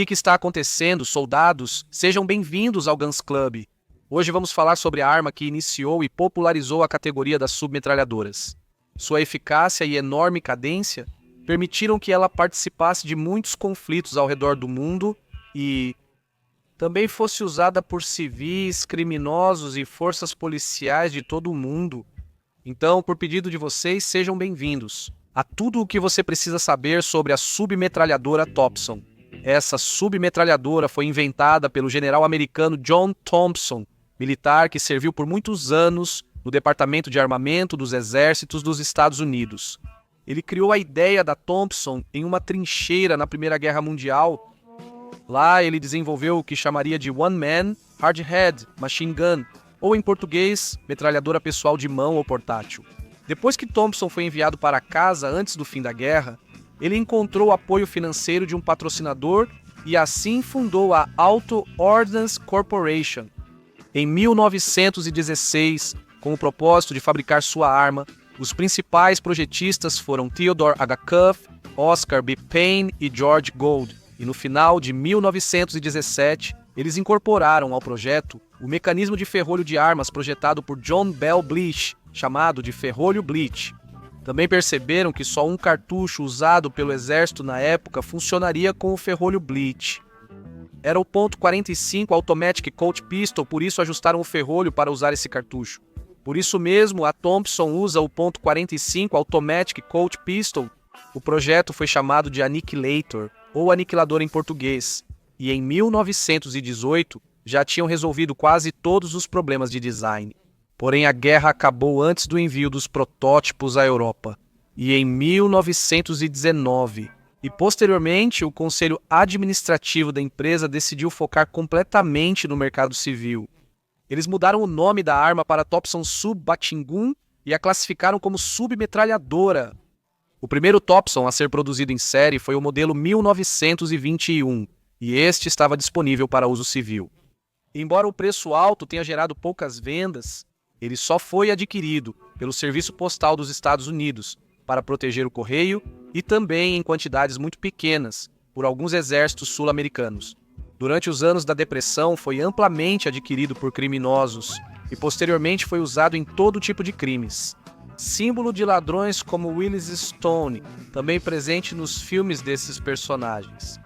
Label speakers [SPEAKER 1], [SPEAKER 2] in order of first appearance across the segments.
[SPEAKER 1] que está acontecendo, soldados? Sejam bem-vindos ao Guns Club. Hoje vamos falar sobre a arma que iniciou e popularizou a categoria das submetralhadoras. Sua eficácia e enorme cadência permitiram que ela participasse de muitos conflitos ao redor do mundo e também fosse usada por civis, criminosos e forças policiais de todo o mundo. Então, por pedido de vocês, sejam bem-vindos a tudo o que você precisa saber sobre a submetralhadora Thompson. Essa submetralhadora foi inventada pelo general americano John Thompson, militar que serviu por muitos anos no Departamento de Armamento dos Exércitos dos Estados Unidos. Ele criou a ideia da Thompson em uma trincheira na Primeira Guerra Mundial. Lá ele desenvolveu o que chamaria de One Man Hardhead Machine Gun, ou em português, metralhadora pessoal de mão ou portátil. Depois que Thompson foi enviado para casa antes do fim da guerra, ele encontrou o apoio financeiro de um patrocinador e assim fundou a Auto Ordnance Corporation. Em 1916, com o propósito de fabricar sua arma, os principais projetistas foram Theodore H. Cuff, Oscar B. Payne e George Gould, e no final de 1917, eles incorporaram ao projeto o mecanismo de ferrolho de armas projetado por John Bell Bleach, chamado de ferrolho Bleach. Também perceberam que só um cartucho usado pelo exército na época funcionaria com o ferrolho Bleach. Era o .45 Automatic Colt Pistol, por isso ajustaram o ferrolho para usar esse cartucho. Por isso mesmo, a Thompson usa o .45 Automatic Colt Pistol. O projeto foi chamado de Annihilator, ou aniquilador em português, e em 1918 já tinham resolvido quase todos os problemas de design. Porém, a guerra acabou antes do envio dos protótipos à Europa, e em 1919, e posteriormente o Conselho Administrativo da empresa decidiu focar completamente no mercado civil. Eles mudaram o nome da arma para Thompson Sub-Machine-Gun e a classificaram como submetralhadora. O primeiro Thompson a ser produzido em série foi o modelo 1921, e este estava disponível para uso civil. Embora o preço alto tenha gerado poucas vendas, ele só foi adquirido pelo Serviço Postal dos Estados Unidos para proteger o correio e também em quantidades muito pequenas por alguns exércitos sul-americanos. Durante os anos da Depressão foi amplamente adquirido por criminosos e posteriormente foi usado em todo tipo de crimes. Símbolo de ladrões como Willis Stone, também presente nos filmes desses personagens.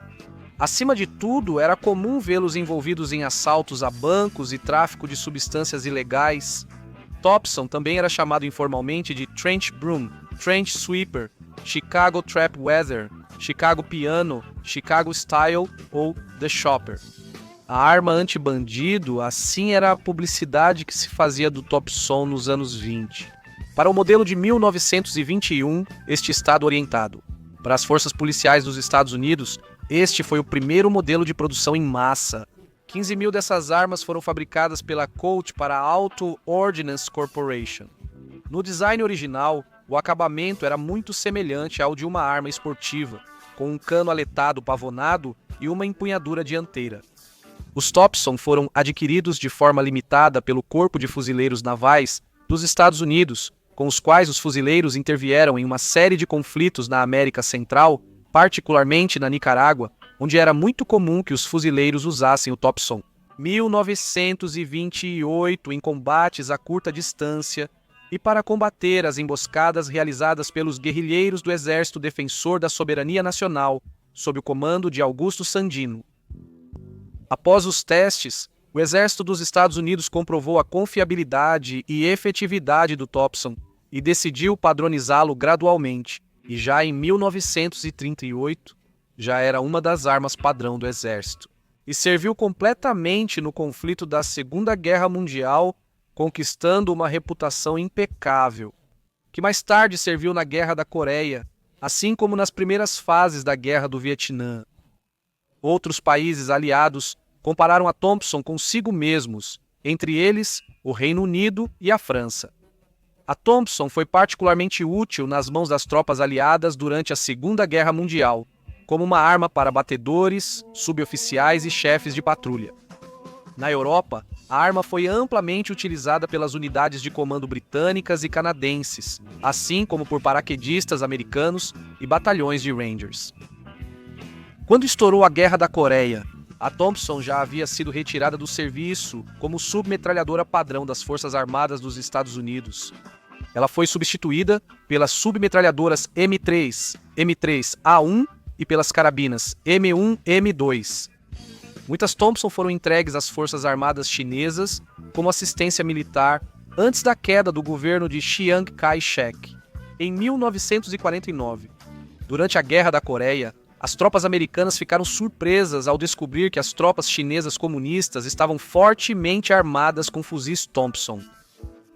[SPEAKER 1] Acima de tudo, era comum vê-los envolvidos em assaltos a bancos e tráfico de substâncias ilegais. Thompson também era chamado informalmente de Trench Broom, Trench Sweeper, Chicago Trap Weather, Chicago Piano, Chicago Style ou The Shopper. A arma anti-bandido, assim era a publicidade que se fazia do Thompson nos anos 20. Para o modelo de 1921, este estado orientado. Para as forças policiais dos Estados Unidos, este foi o primeiro modelo de produção em massa. 15 mil dessas armas foram fabricadas pela Colt para a Auto Ordnance Corporation. No design original, o acabamento era muito semelhante ao de uma arma esportiva, com um cano aletado pavonado e uma empunhadura dianteira. Os Thompson foram adquiridos de forma limitada pelo Corpo de Fuzileiros Navais dos Estados Unidos, com os quais os fuzileiros intervieram em uma série de conflitos na América Central, particularmente na Nicarágua, onde era muito comum que os fuzileiros usassem o Thompson. 1928 em combates a curta distância e para combater as emboscadas realizadas pelos guerrilheiros do Exército Defensor da Soberania Nacional, sob o comando de Augusto Sandino. Após os testes, o Exército dos Estados Unidos comprovou a confiabilidade e efetividade do Thompson e decidiu padronizá-lo gradualmente, e já em 1938, já era uma das armas padrão do Exército, e serviu completamente no conflito da Segunda Guerra Mundial, conquistando uma reputação impecável, que mais tarde serviu na Guerra da Coreia, assim como nas primeiras fases da Guerra do Vietnã. Outros países aliados compararam a Thompson consigo mesmos, entre eles o Reino Unido e a França. A Thompson foi particularmente útil nas mãos das tropas aliadas durante a Segunda Guerra Mundial, como uma arma para batedores, suboficiais e chefes de patrulha. Na Europa, a arma foi amplamente utilizada pelas unidades de comando britânicas e canadenses, assim como por paraquedistas americanos e batalhões de Rangers. Quando estourou a Guerra da Coreia, a Thompson já havia sido retirada do serviço como submetralhadora padrão das Forças Armadas dos Estados Unidos. Ela foi substituída pelas submetralhadoras M3, M3A1 e pelas carabinas M1, M2. Muitas Thompson foram entregues às Forças Armadas chinesas como assistência militar antes da queda do governo de Chiang Kai-shek, em 1949. Durante a Guerra da Coreia, as tropas americanas ficaram surpresas ao descobrir que as tropas chinesas comunistas estavam fortemente armadas com fuzis Thompson.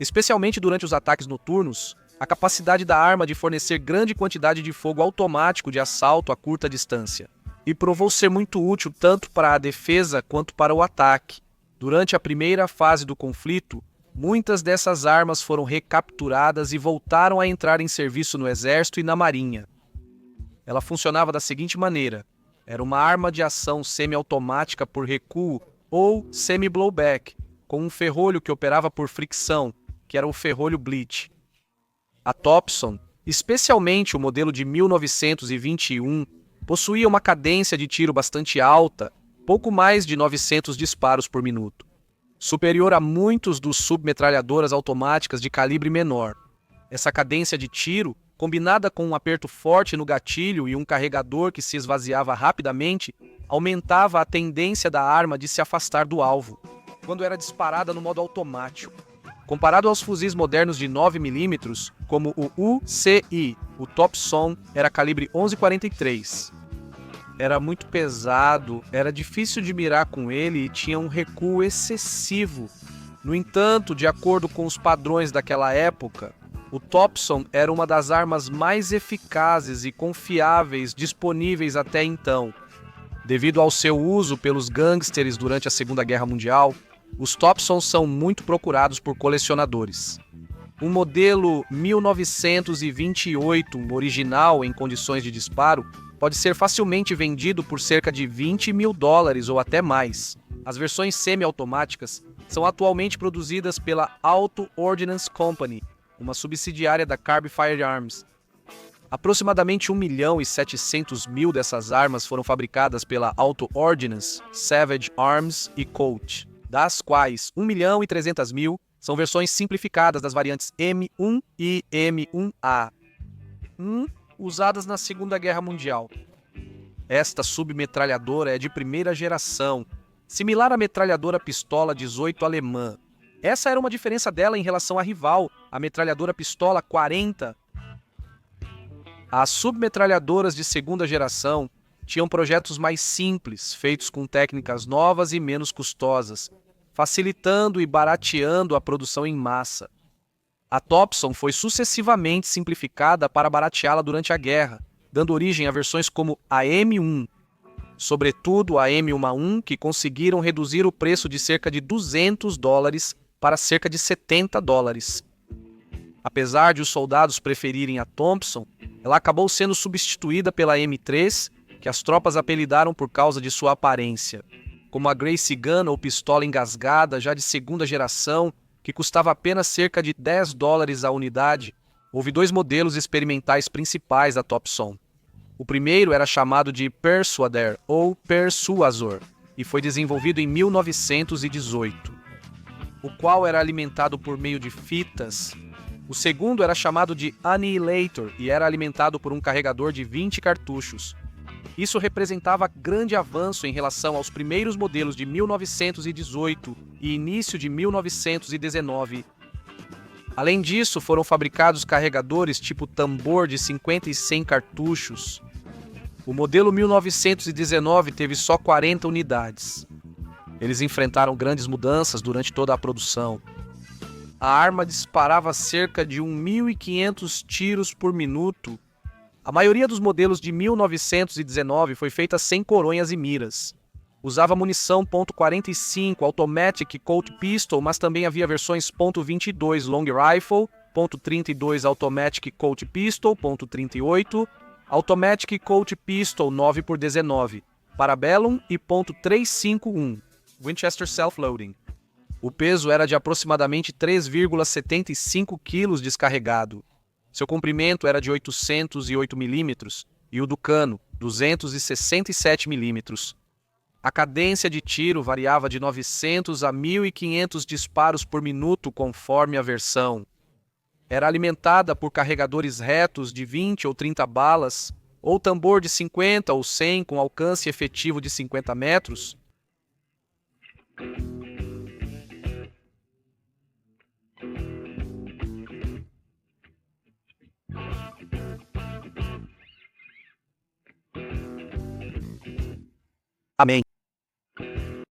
[SPEAKER 1] Especialmente durante os ataques noturnos, a capacidade da arma de fornecer grande quantidade de fogo automático de assalto a curta distância, e provou ser muito útil tanto para a defesa quanto para o ataque. Durante a primeira fase do conflito, muitas dessas armas foram recapturadas e voltaram a entrar em serviço no Exército e na Marinha. Ela funcionava da seguinte maneira: era uma arma de ação semiautomática por recuo ou semi-blowback, com um ferrolho que operava por fricção, que era o ferrolho Blitz. A Thompson, especialmente o modelo de 1921, possuía uma cadência de tiro bastante alta, pouco mais de 900 disparos por minuto, superior a muitos dos submetralhadoras automáticas de calibre menor. Essa cadência de tiro, combinada com um aperto forte no gatilho e um carregador que se esvaziava rapidamente, aumentava a tendência da arma de se afastar do alvo, quando era disparada no modo automático. Comparado aos fuzis modernos de 9mm, como o UCI, o Thompson era calibre 11,43. Era muito pesado, era difícil de mirar com ele e tinha um recuo excessivo. No entanto, de acordo com os padrões daquela época, o Thompson era uma das armas mais eficazes e confiáveis disponíveis até então. Devido ao seu uso pelos gangsters durante a Segunda Guerra Mundial, os Thompson são muito procurados por colecionadores. Um modelo 1928 original em condições de disparo pode ser facilmente vendido por cerca de $20 mil ou até mais. As versões semi-automáticas são atualmente produzidas pela Auto Ordnance Company, uma subsidiária da Carby Firearms. Aproximadamente 1.700.000 dessas armas foram fabricadas pela Auto Ordnance, Savage Arms e Colt, das quais 1.300.000 são versões simplificadas das variantes M1 e M1A, usadas na Segunda Guerra Mundial. Esta submetralhadora é de primeira geração, similar à metralhadora pistola 18 alemã. Essa era uma diferença dela em relação à rival, a metralhadora pistola 40. As submetralhadoras de segunda geração tinham projetos mais simples, feitos com técnicas novas e menos custosas, facilitando e barateando a produção em massa. A Thompson foi sucessivamente simplificada para barateá-la durante a guerra, dando origem a versões como a M1, sobretudo a M1A1, que conseguiram reduzir o preço de cerca de $200 para cerca de $70. Apesar de os soldados preferirem a Thompson, ela acabou sendo substituída pela M3, que as tropas apelidaram por causa de sua aparência, como a Gracie Gun ou pistola engasgada já de segunda geração, que custava apenas cerca de $10 a unidade. Houve dois modelos experimentais principais da Thompson. O primeiro era chamado de Persuader ou Persuasor e foi desenvolvido em 1918. O qual era alimentado por meio de fitas. O segundo era chamado de Annihilator e era alimentado por um carregador de 20 cartuchos. Isso representava grande avanço em relação aos primeiros modelos de 1918 e início de 1919. Além disso, foram fabricados carregadores tipo tambor de 50 e 100 cartuchos. O modelo 1919 teve só 40 unidades. Eles enfrentaram grandes mudanças durante toda a produção. A arma disparava cerca de 1.500 tiros por minuto. A maioria dos modelos de 1919 foi feita sem coronhas e miras. Usava munição .45 Automatic Colt Pistol, mas também havia versões .22 Long Rifle, .32 Automatic Colt Pistol, .38, Automatic Colt Pistol 9x19, Parabellum e .351 Winchester Self-Loading. O peso era de aproximadamente 3,75 kg descarregado. Seu comprimento era de 808 mm e o do cano, 267 milímetros. A cadência de tiro variava de 900 a 1.500 disparos por minuto conforme a versão. Era alimentada por carregadores retos de 20 ou 30 balas, ou tambor de 50 ou 100 com alcance efetivo de 50 metros.